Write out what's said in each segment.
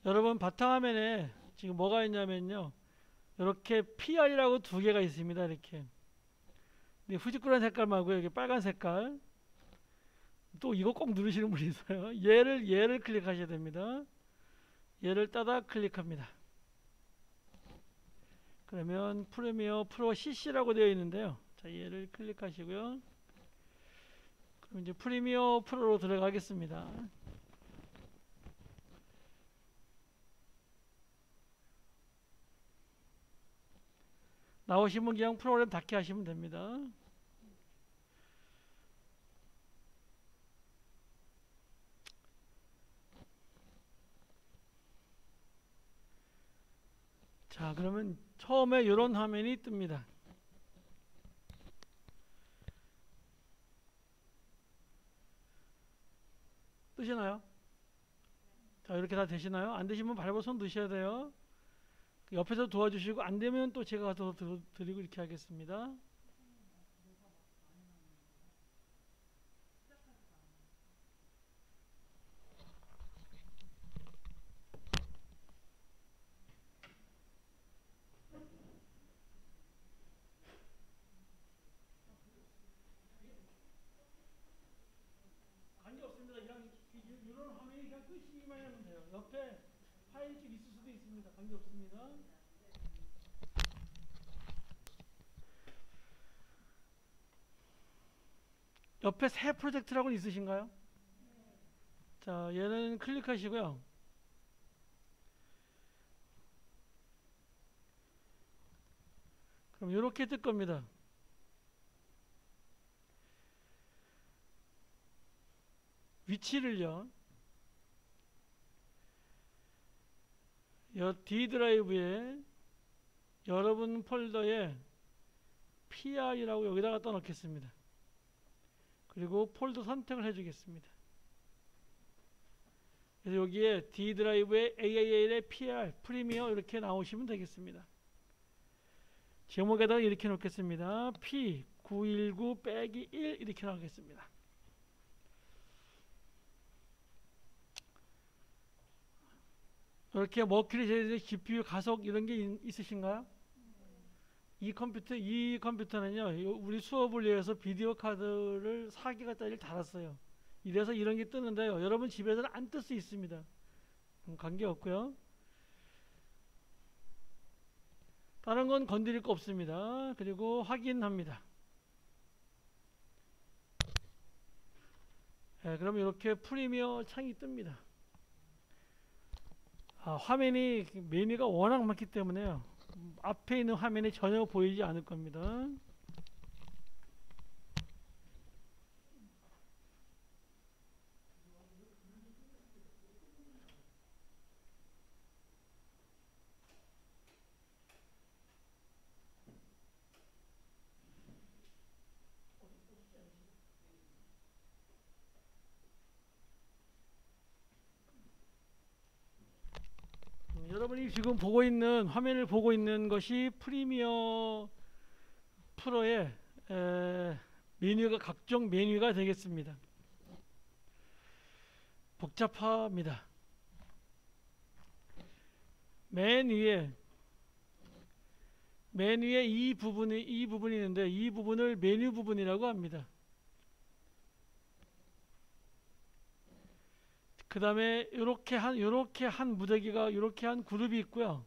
여러분 바탕화면에 지금 뭐가 있냐면요. 이렇게 PR이라고 두 개가 있습니다. 이렇게. 근데 후지꾸란 색깔 말고 여기 빨간 색깔. 또 이거 꼭 누르시는 분이 있어요. 얘를 클릭하셔야 됩니다. 얘를 따다 클릭합니다. 그러면 프리미어 프로 CC라고 되어 있는데요. 자, 얘를 클릭하시고요. 그럼 이제 프리미어 프로로 들어가겠습니다. 나오시면 그냥 프로그램 닫기 하시면 됩니다. 자, 그러면 처음에 이런 화면이 뜹니다. 뜨시나요? 자, 이렇게 다 되시나요? 안 되시면 밟아 손 드셔야 돼요. 옆에서 도와주시고 안 되면 또 제가 더 드리고 이렇게 하겠습니다. 관계 없습니다. 그냥 이런 화면이 그냥 끄시기만 하면 돼요. 옆에 파일이 있을 수도 있습니다. 관계 없습니다. 옆에 새 프로젝트라고는 있으신가요? 자, 얘는 클릭하시고요. 그럼 이렇게 뜰 겁니다. 위치를요. D 드라이브에 여러분 폴더에 PR이라고 여기다 갖다 놓겠습니다. 그리고 폴더 선택을 해주겠습니다. 그래서 여기에 D 드라이브에 AAL의 PR 프리미어 이렇게 나오시면 되겠습니다. 제목에다가 이렇게 놓겠습니다. P919-1 이렇게 나오겠습니다. 이렇게 머큐리 제재 GPU 가속 이런 게 있으신가요? 이 컴퓨터는요, 우리 수업을 위해서 비디오 카드를 4기가짜리를 달았어요. 이래서 이런 게 뜨는데요. 여러분 집에서는 안 뜰 수 있습니다. 관계 없고요. 다른 건 건드릴 거 없습니다. 그리고 확인합니다. 네, 그럼 이렇게 프리미어 창이 뜹니다. 화면이 메뉴가 워낙 많기 때문에요. 앞에 있는 화면이 전혀 보이지 않을 겁니다. 여러분이 지금 보고 있는 화면을 보고 있는 것이 프리미어 프로의 메뉴가 각종 메뉴가 되겠습니다. 복잡합니다. 맨 위에 이 부분이 있는데 이 부분을 메뉴 부분이라고 합니다. 그 다음에 이렇게 한 무더기가 이렇게 한 그룹이 있고요.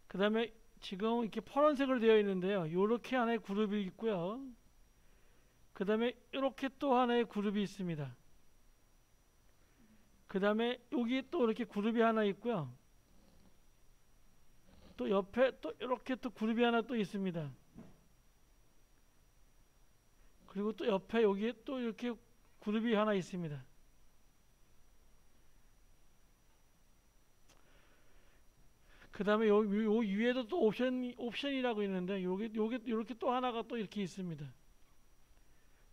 그 다음에 지금 이렇게 파란색으로 되어 있는데요. 이렇게 하나의 그룹이 있고요. 그 다음에 이렇게 또 하나의 그룹이 있습니다. 그 다음에 여기 또 이렇게 그룹이 하나 있고요. 또 옆에 또 이렇게 또 그룹이 하나 또 있습니다. 그리고 또 옆에 여기에 또 이렇게 그룹이 하나 있습니다. 그 다음에 요 위에도 또 옵션이라고 있는데 요게 이렇게 또 하나가 또 이렇게 있습니다.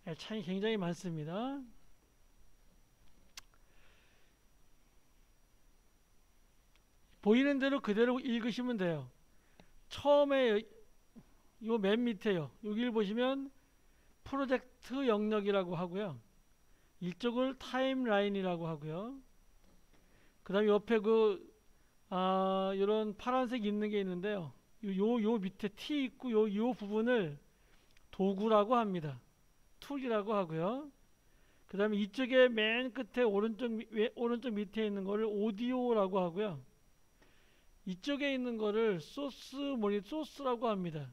네, 차이 굉장히 많습니다. 보이는 대로 그대로 읽으시면 돼요. 처음에 요 맨 밑에요. 여기를 보시면 프로젝트 영역이라고 하고요. 이쪽을 타임라인이라고 하고요. 그 다음에 옆에 이런 파란색 있는 게 있는데요. 요 밑에 T 있고 요 부분을 도구라고 합니다. 툴이라고 하고요. 그 다음에 이쪽에 맨 끝에 오른쪽 밑에 있는 거를 오디오라고 하고요. 이쪽에 있는 거를 소스라고 합니다.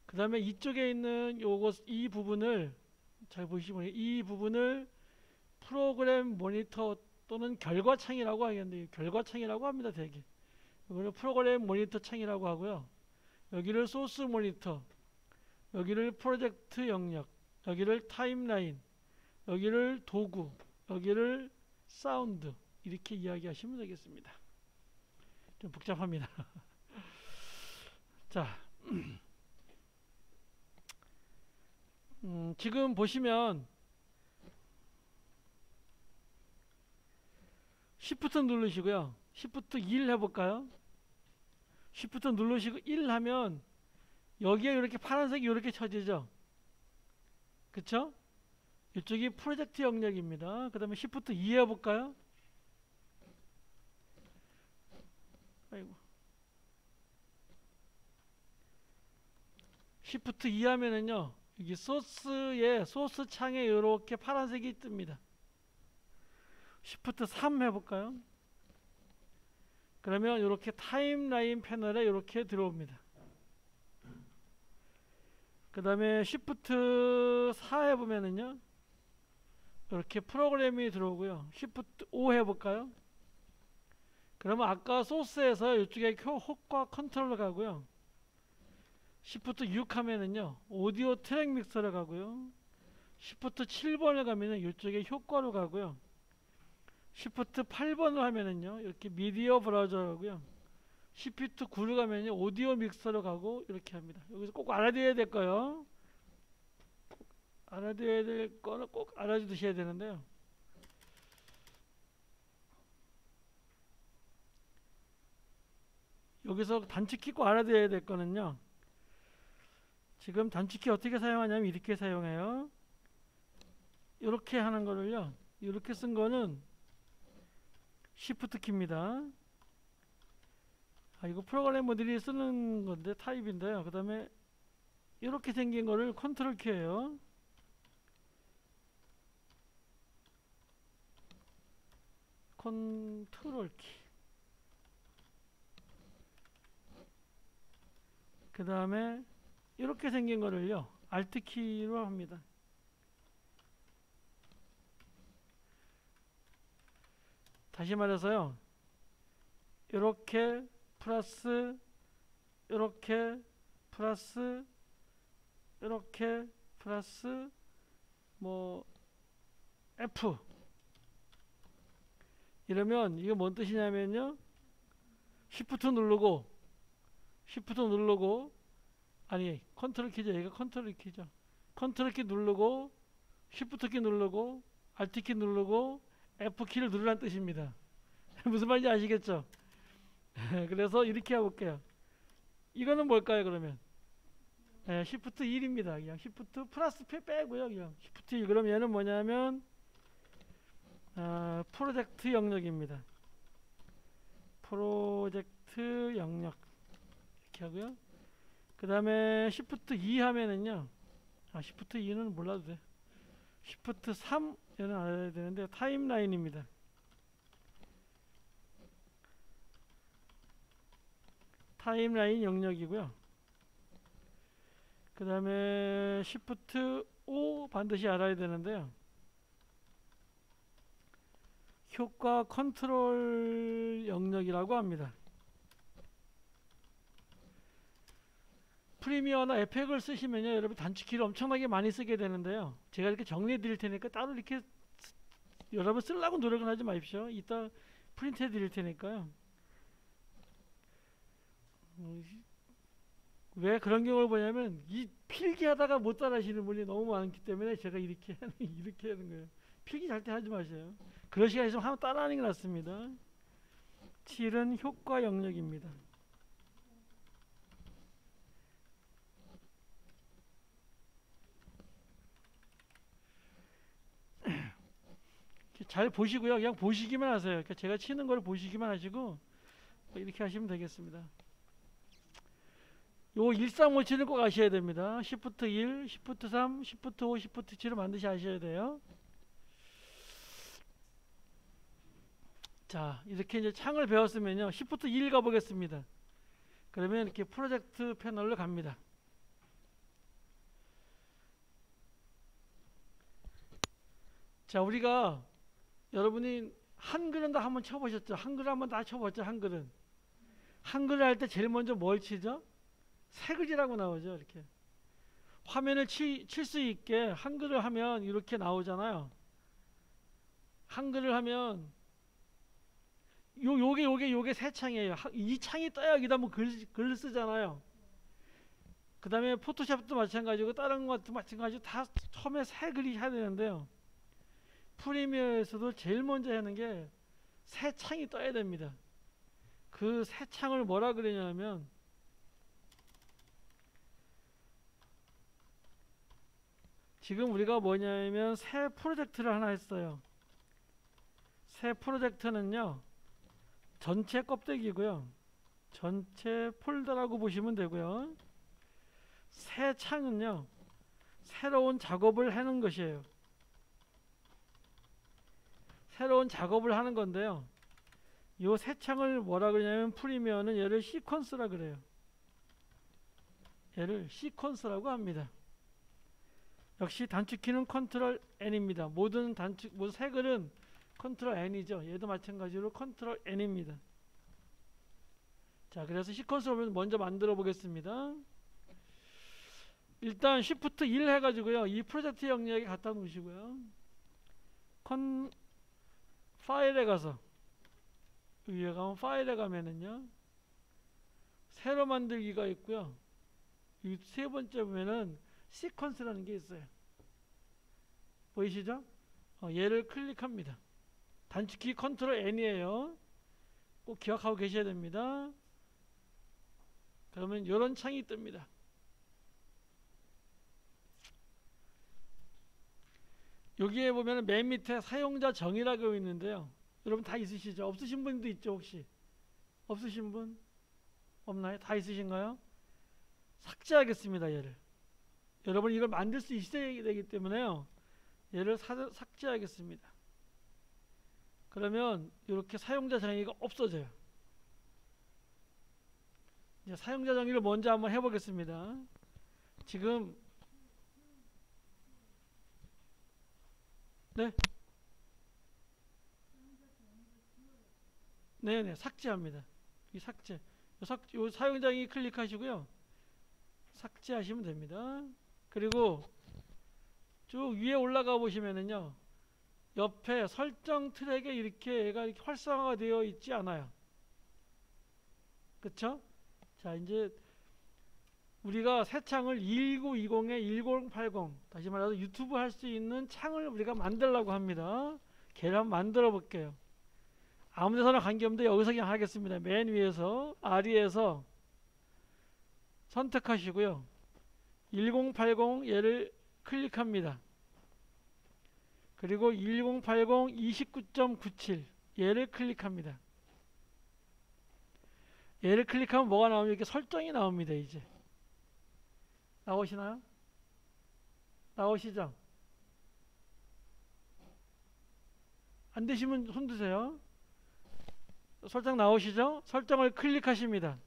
그 다음에 이쪽에 있는 이 부분을 잘 보시면 이 부분을 프로그램 모니터 또는 결과창이라고 하겠는데 결과창이라고 합니다. 대개 이거는 프로그램 모니터 창이라고 하고요. 여기를 소스 모니터, 여기를 프로젝트 영역, 여기를 타임라인, 여기를 도구, 여기를 사운드, 이렇게 이야기하시면 되겠습니다. 좀 복잡합니다. 자, 지금 보시면 Shift 누르시고요. Shift 1 해볼까요? Shift 누르시고 1 하면 여기에 이렇게 파란색이 이렇게 쳐지죠. 그쵸? 이쪽이 프로젝트 영역입니다. 그 다음에 Shift 2 해볼까요? 아이고. Shift 2 하면은요, 여기 소스 창에 이렇게 파란색이 뜹니다. Shift 3 해볼까요? 그러면 이렇게 타임라인 패널에 이렇게 들어옵니다. 그 다음에 Shift 4 해보면은요, 이렇게 프로그램이 들어오고요. Shift 5 해볼까요? 그러면 아까 소스에서 이쪽에 효과 컨트롤러 가고요. Shift 6 하면은요, 오디오 트랙 믹서로 가고요. Shift 7번을 가면은 이쪽에 효과로 가고요. Shift 8번을 하면은요, 이렇게 미디어 브라우저라고요. Shift 9를 가면요, 오디오 믹서로 가고 이렇게 합니다. 여기서 꼭 알아둬야 될 거요. 알아둬야 될 거는 꼭 알아두셔야 되는데요. 여기서 단축키 꼭 알아둬야 될 거는요. 지금 단축키 어떻게 사용하냐면 이렇게 사용해요. 이렇게 하는 거를요. 이렇게 쓴 거는 Shift 키입니다. 이거 프로그래머들이 쓰는 건데 타입인데요. 그 다음에 이렇게 생긴 거를 컨트롤 키예요. 컨트롤 키. 그 다음에 이렇게 생긴 거를요, Alt 키로 합니다. 다시 말해서요, 이렇게 플러스, 이렇게 플러스, 이렇게 플러스, 뭐 F 이러면 이게 뭔 뜻이냐면요, Shift 누르고 아니 컨트롤 키죠. 얘가 컨트롤 키죠. 컨트롤 키 누르고 Shift 키 누르고 Alt 키 누르고 F 키를 누르라는 뜻입니다. 무슨 말인지 아시겠죠? 그래서 이렇게 해볼게요. 이거는 뭘까요, 그러면? Shift 1입니다. 그냥 Shift 플러스 빼고요. 그냥 Shift 1. 그럼 얘는 뭐냐면 프로젝트 영역입니다. 프로젝트 영역 이렇게 하고요. 그 다음에 Shift 2 하면은요, Shift 2는 몰라도 돼. Shift 3 얘는 알아야 되는데 타임라인입니다. 타임라인 영역이고요. 그 다음에 Shift 5 반드시 알아야 되는데요. 효과 컨트롤 영역이라고 합니다. 프리미어나 에펙을 쓰시면요, 여러분 단축키를 엄청나게 많이 쓰게 되는데요. 제가 이렇게 정리해 드릴 테니까 따로 이렇게 여러분 쓰려고 노력은 하지 마십시오. 이따 프린트 해 드릴 테니까요. 왜 그런 경우를 보냐면 이 필기하다가 못 따라하시는 분이 너무 많기 때문에 제가 이렇게 하는 거예요. 필기 절대 하지 마세요. 그런 시간이 있으면 한번 따라하는 게 낫습니다. 7은 효과 영역입니다. 잘 보시고요. 그냥 보시기만 하세요. 그러니까 제가 치는 걸 보시기만 하시고 이렇게 하시면 되겠습니다. 요 1357을 꼭 아셔야 됩니다. Shift 1, Shift 3, Shift 5, Shift 7을 반드시 아셔야 돼요. 자, 이렇게 이제 창을 배웠으면요. Shift 1 가보겠습니다. 그러면 이렇게 프로젝트 패널로 갑니다. 자, 우리가 여러분이 한글은 다 한번 쳐보셨죠? 한글 한번 다 쳐봤죠? 한글은. 한글을 할 때 제일 먼저 뭘 치죠? 새글이라고 나오죠. 이렇게. 화면을 칠 수 있게 한글을 하면 이렇게 나오잖아요. 한글을 하면 요게 새 창이에요. 이 창이 떠야 여기다 뭐 글을 쓰잖아요. 그 다음에 포토샵도 마찬가지고 다른 것도 마찬가지고 다 처음에 새 글이 해야 되는데요. 프리미어에서도 제일 먼저 하는 게 새 창이 떠야 됩니다. 그 새 창을 뭐라 그러냐면 지금 우리가 뭐냐면 새 프로젝트를 하나 했어요. 새 프로젝트는요. 전체 껍데기고요. 전체 폴더라고 보시면 되고요. 새 창은요. 새로운 작업을 하는 것이에요. 새로운 작업을 하는 건데요. 이 새 창을 뭐라 그러냐면 프리미어는 얘를 시퀀스라 그래요. 얘를 시퀀스라고 합니다. 역시 단축키는 컨트롤 N입니다. 모든 새 글은 컨트롤 N이죠. 얘도 마찬가지로 컨트롤 N입니다. 자, 그래서 시퀀스로 먼저 만들어 보겠습니다. 일단 Shift 1 해가지고요. 이 프로젝트 영역에 갖다 놓으시고요. 파일에 가서 위에 가면 파일에 가면은요. 새로 만들기가 있고요. 이 세 번째 보면은 시퀀스라는 게 있어요. 보이시죠? 얘를 클릭합니다. 단축키 컨트롤 N이에요. 꼭 기억하고 계셔야 됩니다. 그러면 이런 창이 뜹니다. 여기에 보면 맨 밑에 사용자 정의라고 있는데요. 여러분 다 있으시죠? 없으신 분도 있죠 혹시? 없으신 분? 없나요? 다 있으신가요? 삭제하겠습니다. 얘를. 여러분 이걸 만들 수 있어야 되기 때문에요. 얘를 삭제하겠습니다. 그러면 이렇게 사용자 정의가 없어져요. 이제 사용자 정의를 먼저 한번 해보겠습니다. 지금 네? 네네 삭제합니다. 이 삭제. 요 사용자 정의 클릭하시고요. 삭제하시면 됩니다. 그리고 쭉 위에 올라가 보시면은요. 옆에 설정 트랙에 이렇게 얘가 이렇게 활성화가 되어 있지 않아요. 그쵸? 자, 이제 우리가 새 창을 1920에 1080 다시 말해서 유튜브 할 수 있는 창을 우리가 만들려고 합니다. 걔를 한번 만들어 볼게요. 아무 데서나 관계없는데 여기서 그냥 하겠습니다. 맨 위에서 아리에서 선택하시고요. 1080 얘를 클릭합니다. 그리고 1080 29.97 얘를 클릭합니다. 얘를 클릭하면 뭐가 나오면 이렇게 설정이 나옵니다. 이제 나오시나요? 나오시죠? 안 되시면 손 드세요. 설정 나오시죠? 설정을 클릭하십니다.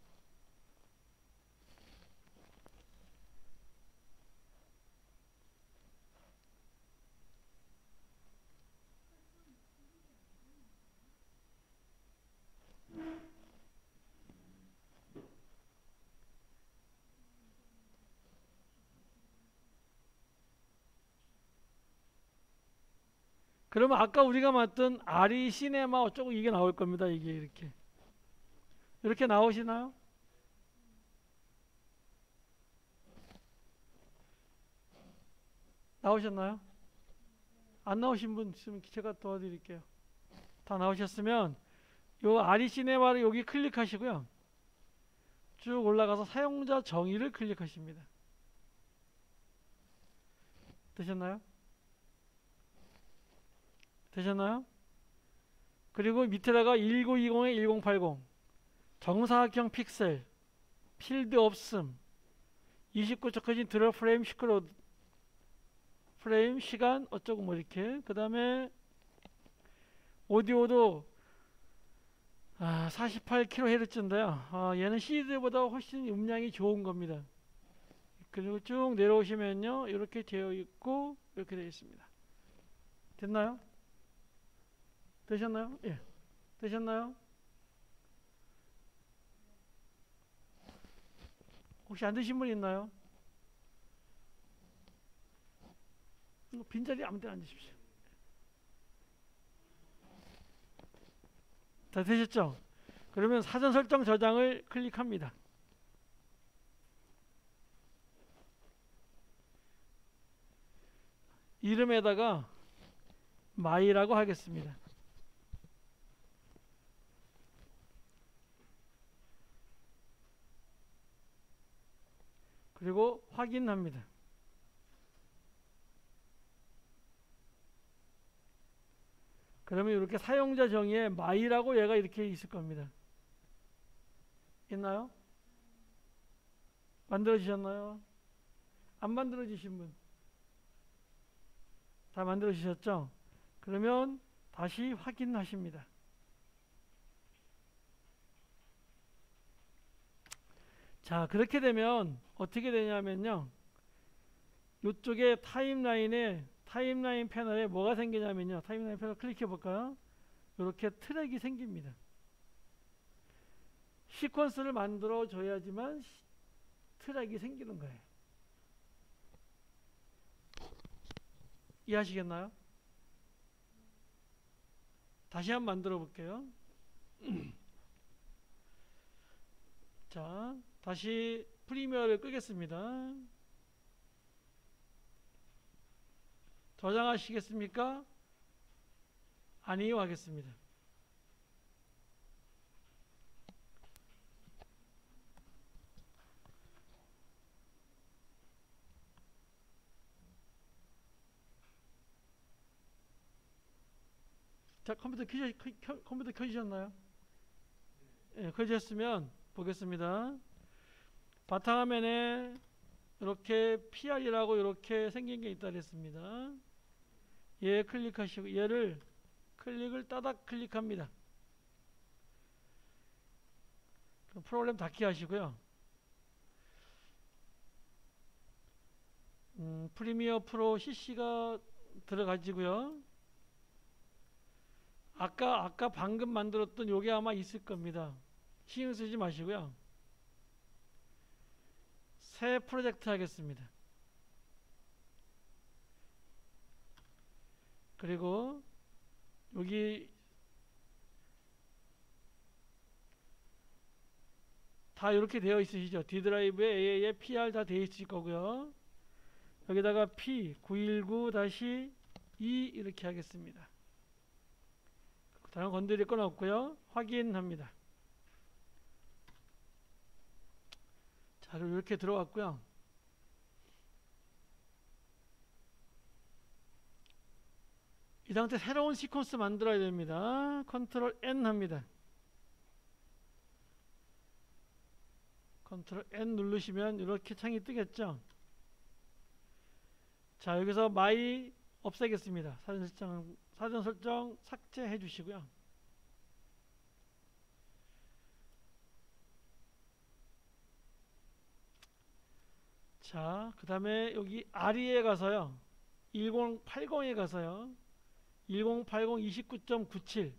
그러면 아까 우리가 봤던 아리 시네마 어쩌고 이게 나올 겁니다. 이게 이렇게 나오시나요? 나오셨나요? 안 나오신 분 있으면 제가 도와드릴게요. 다 나오셨으면 요 아리 시네마를 여기 클릭하시고요. 쭉 올라가서 사용자 정의를 클릭하십니다. 되셨나요? 되셨나요? 그리고 밑에다가 1920에 1080 정사각형 픽셀 필드 없음 29초 커진 드롭 프레임 시크로 프레임 시간 어쩌고 뭐 이렇게 그 다음에 오디오도 48kHz인데요. 얘는 CD보다 훨씬 음량이 좋은 겁니다. 그리고 쭉 내려오시면요 이렇게 되어 있고 이렇게 되어 있습니다. 됐나요? 되셨나요? 예. 되셨나요? 혹시 안 되신 분 있나요? 빈자리 아무 데나 앉으십시오. 다 되셨죠? 그러면 사전 설정 저장을 클릭합니다. 이름에다가 마이라고 하겠습니다. 그리고 확인합니다. 그러면 이렇게 사용자 정의에 마이라고 얘가 이렇게 있을 겁니다. 있나요? 만들어지셨나요? 안 만들어지신 분? 다 만들어지셨죠? 그러면 다시 확인하십니다. 자, 그렇게 되면 어떻게 되냐면요. 이쪽에 타임라인 패널에 뭐가 생기냐면요. 타임라인 패널 클릭해 볼까요? 이렇게 트랙이 생깁니다. 시퀀스를 만들어 줘야지만 트랙이 생기는 거예요. 이해하시겠나요? 다시 한번 만들어 볼게요. 자, 다시 프리미어를 끄겠습니다. 저장하시겠습니까? 아니요 하겠습니다. 자, 컴퓨터 켜주셨나요? 예, 켜주셨으면 보겠습니다. 바탕화면에 이렇게 PR이라고 이렇게 생긴 게 있다 그랬습니다. 얘 클릭하시고 얘를 클릭을 따닥 클릭합니다. 프로그램 닫기 하시고요. 프리미어 프로 CC가 들어가지고요. 아까 방금 만들었던 요게 아마 있을 겁니다. 신경 쓰지 마시고요. 새 프로젝트 하겠습니다. 그리고 여기 다 이렇게 되어 있으시죠? D 드라이브에 AA에 PR 다 되어 있을 거고요. 여기다가 P 919-2 이렇게 하겠습니다. 다른 건드릴 건 없고요. 확인합니다. 자, 그럼 이렇게 들어왔고요. 이 상태 새로운 시퀀스 만들어야 됩니다. 컨트롤 N 합니다. 컨트롤 N 누르시면 이렇게 창이 뜨겠죠. 자, 여기서 마이 없애겠습니다. 사전 설정 삭제해 주시고요. 자, 그 다음에 여기 RE에 가서요. 1080에 가서요. 1080 29.97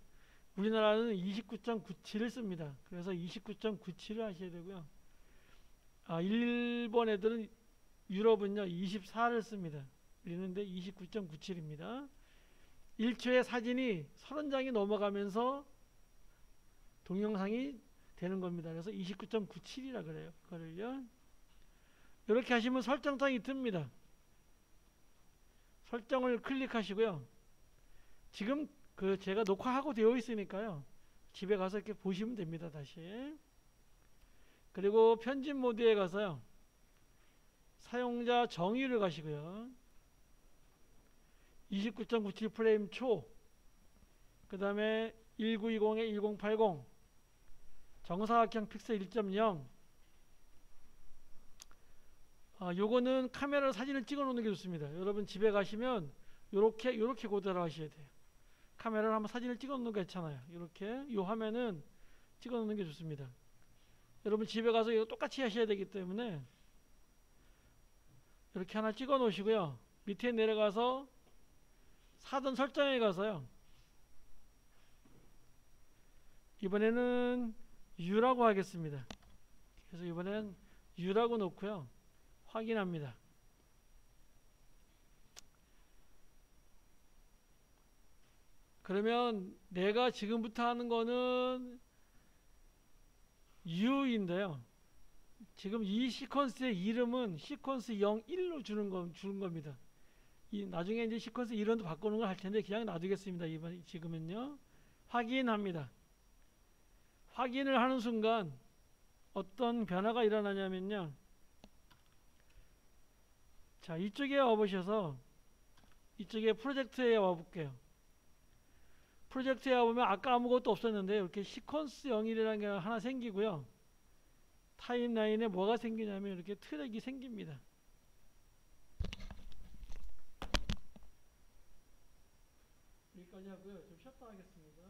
우리나라는 29.97을 씁니다. 그래서 29.97을 하셔야 되고요. 일본 애들은 유럽은요 24를 씁니다. 우리는 29.97입니다. 1초에 사진이 30장이 넘어가면서 동영상이 되는 겁니다. 그래서 29.97이라 그래요. 그거를요. 이렇게 하시면 설정창이 뜹니다. 설정을 클릭하시고요. 지금 제가 녹화하고 되어 있으니까요. 집에 가서 이렇게 보시면 됩니다. 다시. 그리고 편집 모드에 가서요. 사용자 정의를 가시고요. 29.97 프레임 초 그 다음에 1920에 1080 정사각형 픽셀 1.0. 요거는 카메라로 사진을 찍어 놓는 게 좋습니다. 여러분 집에 가시면 요렇게 고대로 하셔야 돼요. 카메라로 한번 사진을 찍어 놓는 게 괜찮아요. 이렇게 요 화면은 찍어 놓는 게 좋습니다. 여러분 집에 가서 이거 똑같이 하셔야 되기 때문에 이렇게 하나 찍어 놓으시고요. 밑에 내려가서 사전 설정에 가서요. 이번에는 U라고 하겠습니다. 그래서 이번엔 U라고 놓고요. 확인합니다. 그러면 내가 지금부터 하는 거는 U인데요. 지금 이 시퀀스의 이름은 시퀀스 01로 주는 겁니다. 나중에 이제 시퀀스 이름도 바꾸는 걸 할 텐데 그냥 놔두겠습니다. 지금은요. 확인합니다. 확인을 하는 순간 어떤 변화가 일어나냐면요. 자, 이쪽에 와보셔서 이쪽에 프로젝트에 와볼게요. 프로젝트에 와보면 아까 아무것도 없었는데 이렇게 시퀀스 01이라는 게 하나 생기고요. 타임라인에 뭐가 생기냐면 이렇게 트랙이 생깁니다. 여기까지 하고요. 좀 쉬었다 하겠습니다.